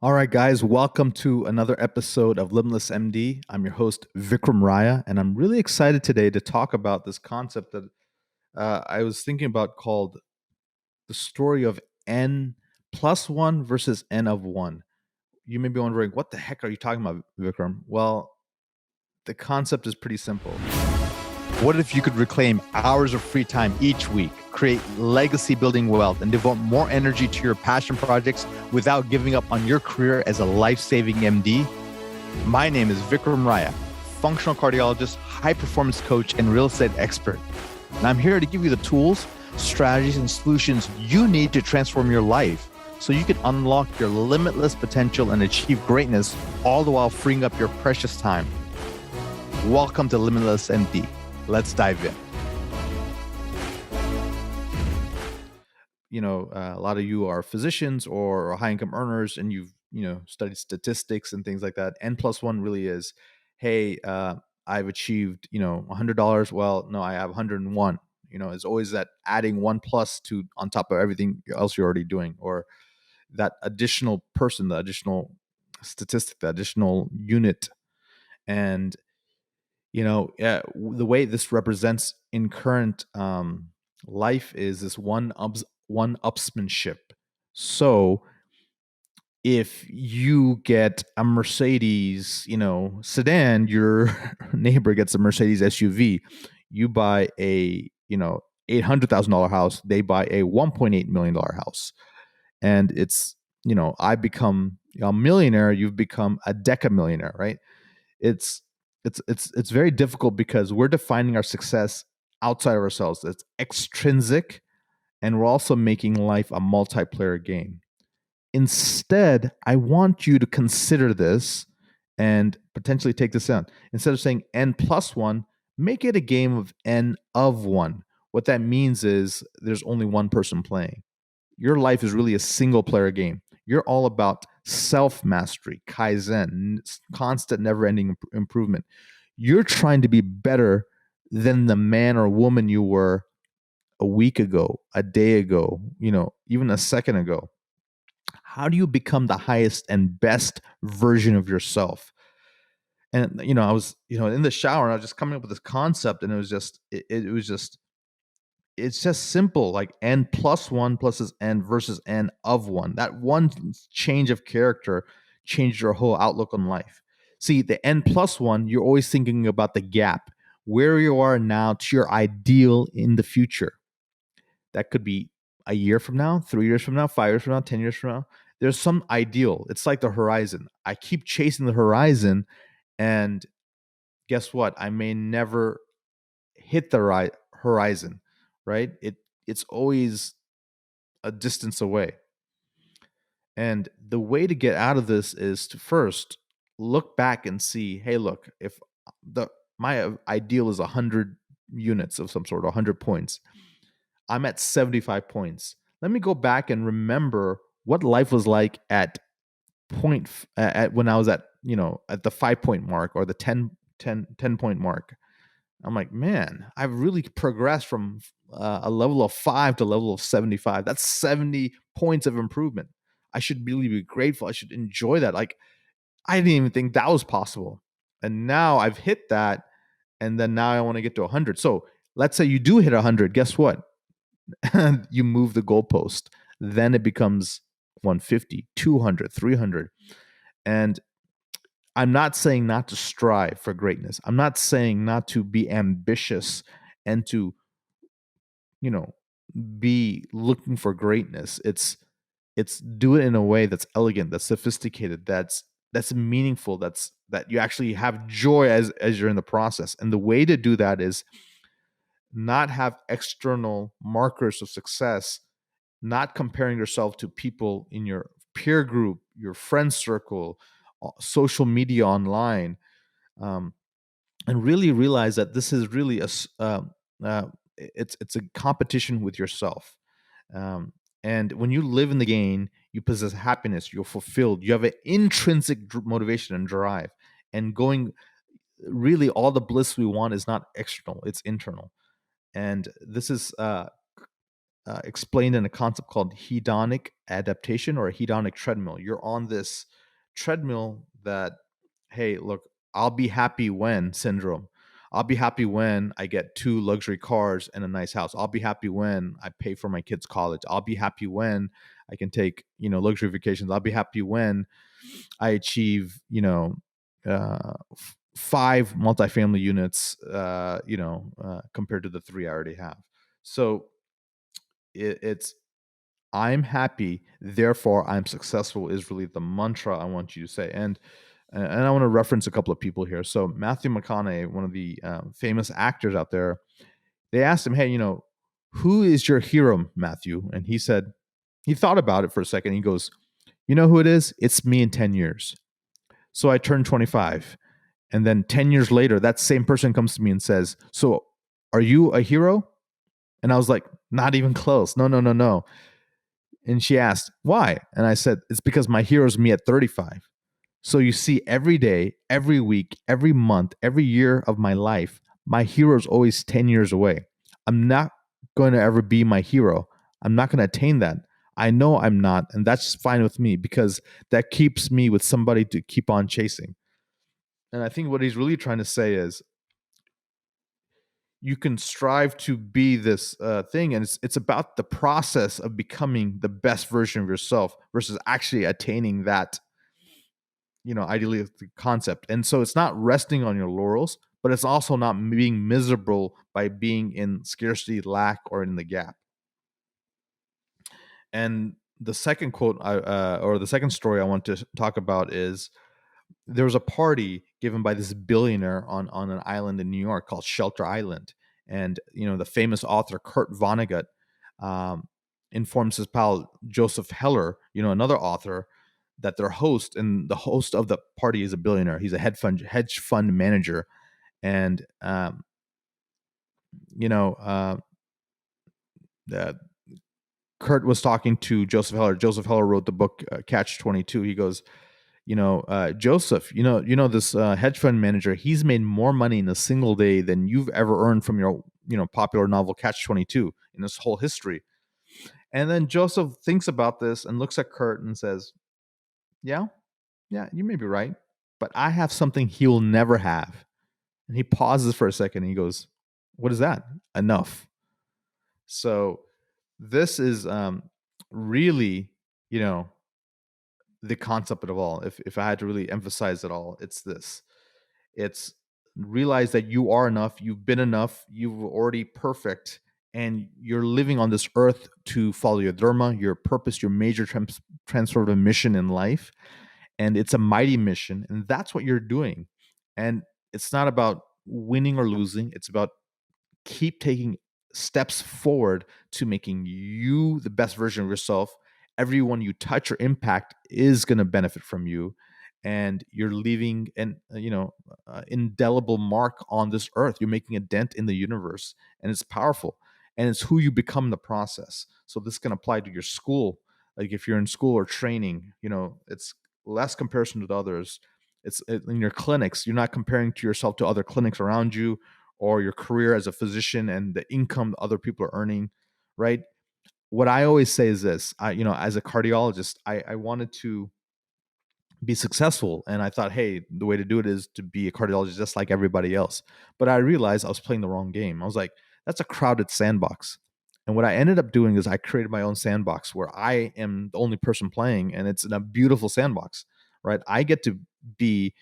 All right, guys, welcome to another episode of Limitless MD. I'm your host, Vikram Raya, and I'm really excited today to talk about this concept that I was thinking about called the story of N plus one versus N of one. You may be wondering, what the heck are you talking about, Vikram? Well, the concept is pretty simple. What if you could reclaim hours of free time each week, create legacy building wealth, and devote more energy to your passion projects without giving up on your career as a life saving MD? My name is Vikram Raya, functional cardiologist, high performance coach, and real estate expert. And I'm here to give you the tools, strategies, and solutions you need to transform your life so you can unlock your limitless potential and achieve greatness, all the while freeing up your precious time. Welcome to Limitless MD. Let's dive in. A lot of you are physicians or high income earners, and you've studied statistics and things like that. N plus one really is, hey, I've achieved $100. Well, no, I have 101. It's always that adding one plus to on top of everything else you're already doing, or that additional person, the additional statistic, the additional unit. And the way this represents in current life is this one-upsmanship. So if you get a Mercedes, sedan, your neighbor gets a Mercedes SUV, you buy a, $800,000 house, they buy a $1.8 million house. And it's, I become a millionaire, you've become a decamillionaire, right? It's it's very difficult because we're defining our success outside of ourselves. It's extrinsic, and we're also making life a multiplayer game. Instead, I want you to consider this and potentially take this out. Instead of saying n plus one, make it a game of n of one. What that means is there's only one person playing. Your life is really a single player game. You're all about self mastery, kaizen, constant, never ending improvement. You're trying to be better than the man or woman you were a week ago, a day ago, even a second ago. How do you become the highest and best version of yourself? And I was in the shower and I was just coming up with this concept, and it's just simple, like n plus one plus is n versus n of one. That one change of character changed your whole outlook on life. See, the n plus one, you're always thinking about the gap, where you are now to your ideal in the future. That could be a year from now, 3 years from now, 5 years from now, 10 years from now. There's some ideal. It's like the horizon. I keep chasing the horizon, and guess what? I may never hit the horizon, right? It's always a distance away. And the way to get out of this is to first look back and see, hey, look, if my ideal is 100 units of some sort, 100 points, I'm at 75 points. Let me go back and remember what life was like at when I was at the 5 point mark or the 10 point mark. I'm like, man, I've really progressed from a level of 5 to a level of 75. That's 70 points of improvement. I should really be grateful. I should enjoy that. Like, I didn't even think that was possible. And now I've hit that. And then now I want to get to 100. So let's say you do hit 100. Guess what? You move the goalpost. Then it becomes 150, 200, 300. And I'm not saying not to strive for greatness. I'm not saying not to be ambitious and to, you know, be looking for greatness. It's do it in a way that's elegant, that's sophisticated, that's meaningful, that you actually have joy as you're in the process. And the way to do that is not have external markers of success, not comparing yourself to people in your peer group, your friend circle, social media online, um, and really realize that this is really it's a competition with yourself. Um, and when you live in the game, you possess happiness. You're fulfilled. You have an intrinsic motivation and drive. And going really, all the bliss we want is not external; it's internal. And this is explained in a concept called hedonic adaptation or a hedonic treadmill. You're on this treadmill that, hey, look, I'll be happy when syndrome. I'll be happy when I get two luxury cars and a nice house. I'll be happy when I pay for my kids' college. I'll be happy when I can take, luxury vacations. I'll be happy when I achieve, five multifamily units, compared to the three I already have. So it's I'm happy, therefore I'm successful is really the mantra I want you to say. And I want to reference a couple of people here. So Matthew McConaughey, one of the famous actors out there, they asked him, "Hey, who is your hero, Matthew?" And he said, he thought about it for a second. He goes, "You know who it is? It's me in 10 years." So I turned 25, and then 10 years later, that same person comes to me and says, "So, are you a hero?" And I was like, "Not even close. No, no, no, no." And she asked, "Why?" And I said, "It's because my hero is me at 35." So you see, every day, every week, every month, every year of my life, my hero is always 10 years away. I'm not going to ever be my hero. I'm not going to attain that. I know I'm not. And that's fine with me because that keeps me with somebody to keep on chasing. And I think what he's really trying to say is you can strive to be this thing, and it's about the process of becoming the best version of yourself versus actually attaining that idealistic concept. And so it's not resting on your laurels, but it's also not being miserable by being in scarcity, lack, or in the gap. And the second quote or the second story I want to talk about is there was a party given by this billionaire on an island in New York called Shelter Island. And the famous author Kurt Vonnegut um, informs his pal Joseph Heller, another author, that their host, and the host of the party is a billionaire. He's a hedge fund manager. And you know uh, Kurt was talking to Joseph Heller. Joseph Heller wrote the book Catch 22. He goes, Joseph, this hedge fund manager, he's made more money in a single day than you've ever earned from your popular novel Catch 22 in this whole history. And then Joseph thinks about this and looks at Kurt and says, yeah, yeah, you may be right, but I have something he will never have. And he pauses for a second and he goes, what is that? Enough. So this is really, you know, the concept of all. If I had to really emphasize it all, it's this. It's realize that you are enough, you've been enough, you're already perfect, and you're living on this earth to follow your dharma, your purpose, your major transformative mission in life. And it's a mighty mission, and that's what you're doing. And it's not about winning or losing, it's about keep taking steps forward to making you the best version of yourself. Everyone you touch or impact is going to benefit from you, and you're leaving an indelible mark on this earth. You're making a dent in the universe, and it's powerful. And it's who you become in the process. So this can apply to your school. Like if you're in school or training, it's less comparison with others. In your clinics, you're not comparing to yourself to other clinics around you, or your career as a physician and the income other people are earning, right? What I always say is this: as a cardiologist, I wanted to be successful, and I thought, hey, the way to do it is to be a cardiologist just like everybody else. But I realized I was playing the wrong game. I was like, that's a crowded sandbox. And what I ended up doing is I created my own sandbox where I am the only person playing, and it's in a beautiful sandbox, right? I get to be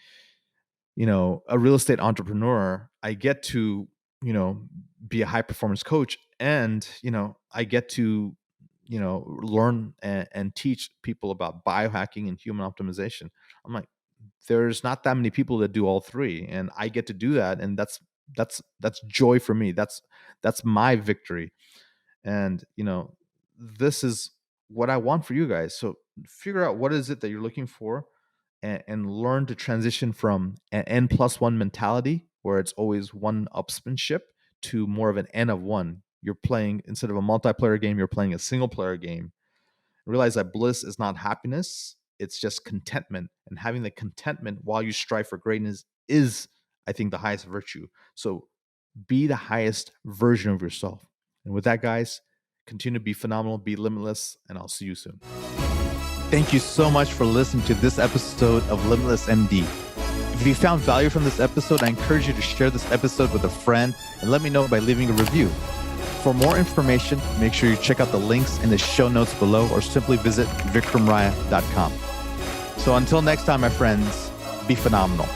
a real estate entrepreneur. I get to you know be a high performance coach, and I get to learn and teach people about biohacking and human optimization. I'm like, there's not that many people that do all three, and I get to do that, and that's joy for me. That's my victory. And this is what I want for you guys. So figure out what is it that you're looking for, and learn to transition from an n+1 mentality where it's always one upsmanship to more of an n of one. You're playing, instead of a multiplayer game, you're playing a single player game. Realize that bliss is not happiness, it's just contentment. And having the contentment while you strive for greatness is, I think, the highest virtue. So be the highest version of yourself. And with that, guys, Continue to be phenomenal, be limitless, and I'll see you soon. Thank you so much for listening to this episode of Limitless MD. If you found value from this episode, I encourage you to share this episode with a friend and let me know by leaving a review. For more information, make sure you check out the links in the show notes below or simply visit vikramraya.com. So until next time, my friends, be phenomenal.